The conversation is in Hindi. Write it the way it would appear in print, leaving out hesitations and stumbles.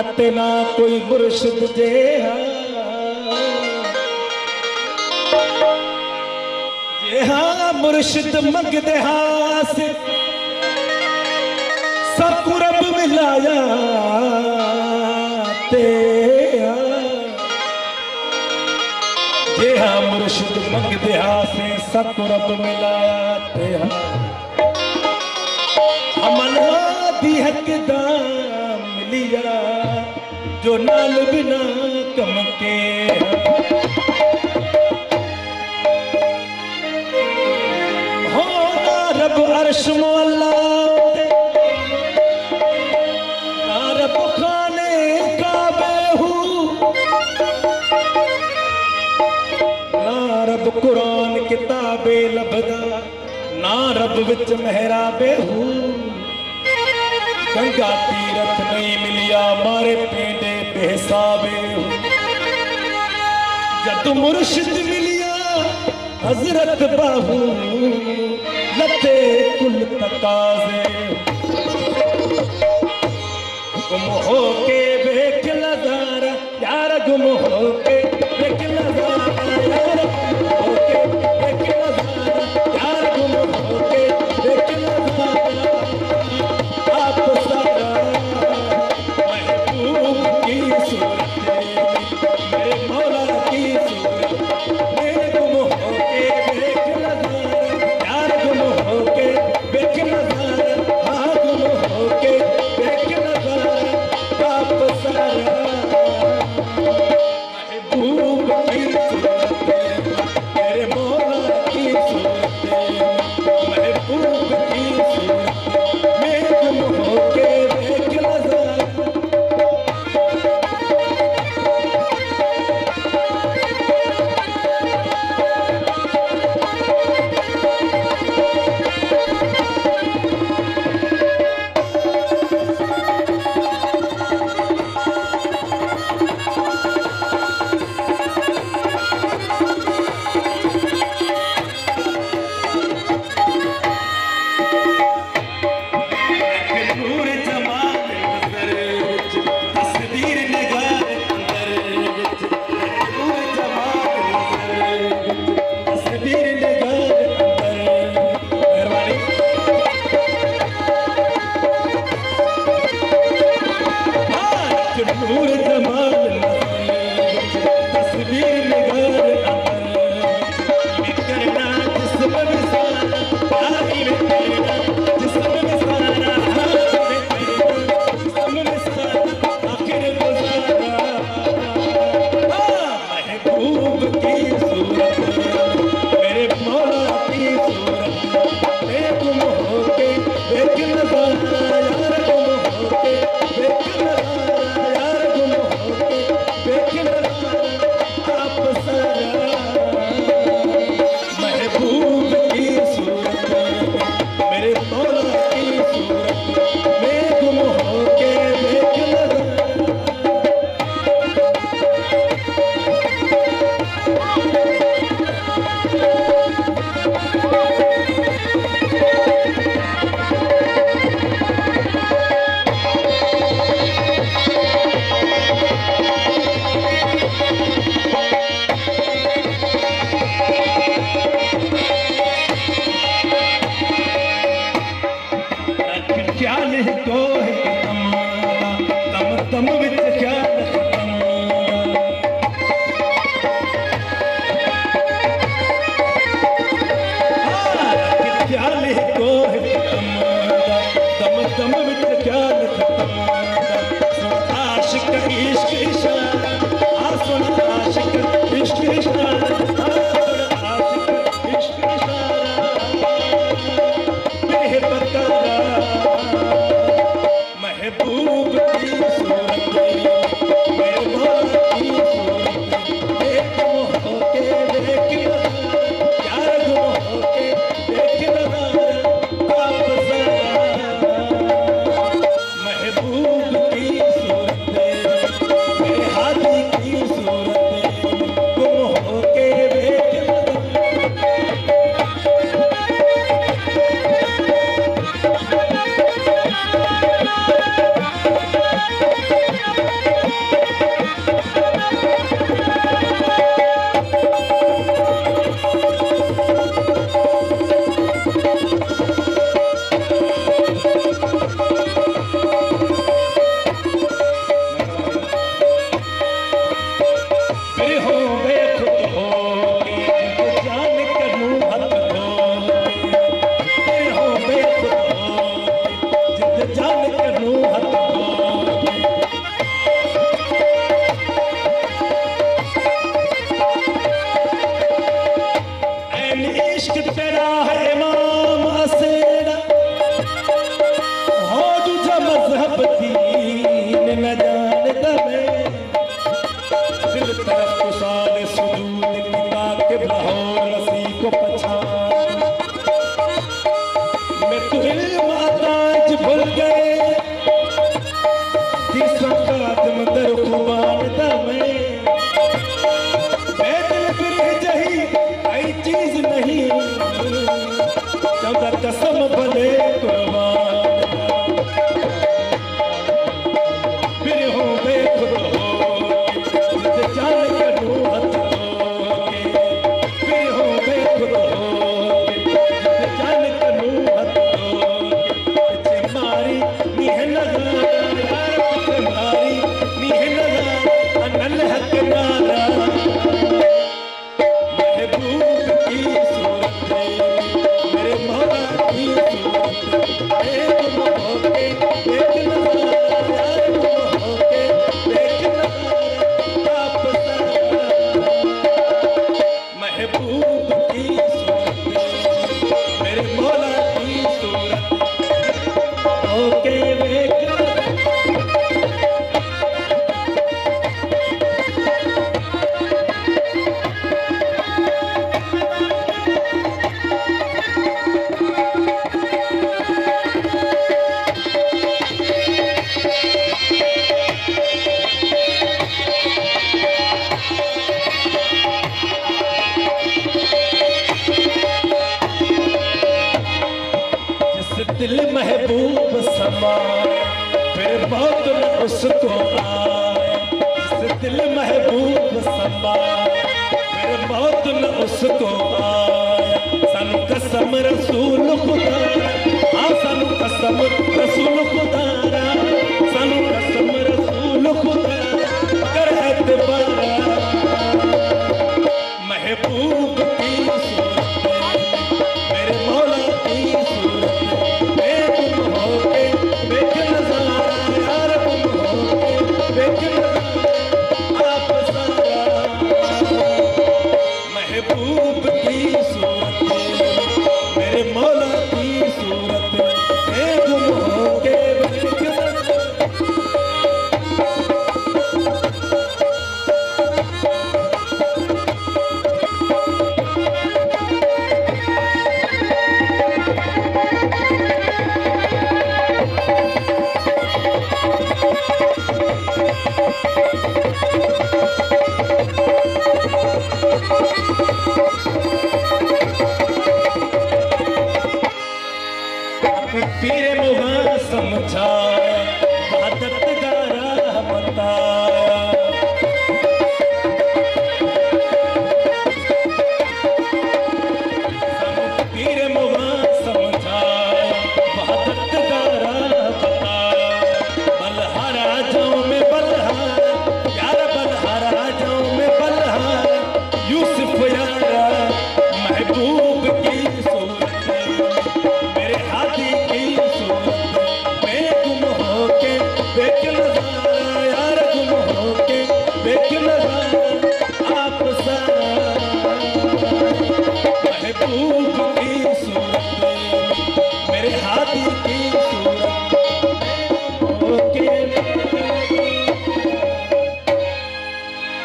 अते ना कोई मुर्शिद जेहा जेहा मुर्शिद मंगदे हास सबको रब मिलाया ते जेहा मुर्शिद मंगदे हास सबको रब मिलाया ते अमन दी हकदाम मिलिया जो नाल बिना कम के हो ना रब अर्श मौला ना रब खाने काबे हूँ ना रब कुरान किताबे लभदा ना रब विच मेहराबे हूँ गंगा तीरथ नहीं मिलिया मारे पेंडे बेहिसाबे जद मुर्शिद मिलिया हजरत बाहू लते कुल तकाजे गुम हो के बेख नजारा यार गुम हो के बेख नजारा यार गुम हो के बेख नजारा यार गुम हो के बेख नजारा खांदा कसम भले कुर्बान फिर हो बेखुद हो जिते जान करूं हथ धोके फिर हो बेखुद हो जिते जान करूं हथ धोके पिछे मारी नीह नज़ारा यार पिछे मारी नीह नज़ारा अनल हक नारा महबूब की सूरत मेरे मौला की सूरत एक गुम होके एक नज़ारा यार गुम होके एक नज़ारा आप सारा महबूब की सूरत मेरे मौला की सूरत होके एक दिल महबूब समाए फिर मौत न उसको आए जिस दिल महबूब समाए फिर मौत न उसको आए सानू कसम रसूल खुदा हाँ सानू कसम रसूल खुदा सानू कसम रसूल खुदा कर एतबारा महबूब की सूरत मेरे मौला की सूरत महबूब की सूरत मेरे मौला की सूरत मैं गुम होके पीर मुगा समझाया आदत गारा बताया पीर मुगा समझाया आदत गारा बताया बलहारा जाऊं में बलहारा यार बलहारा जाऊं में बलहारा यूसुफ यारा महबूब की सूरत मेरे हाथी की सूरत मैं गुम होके बेक नज़ारा यार गुम होके बेक नज़ारा आप सारा महबूब की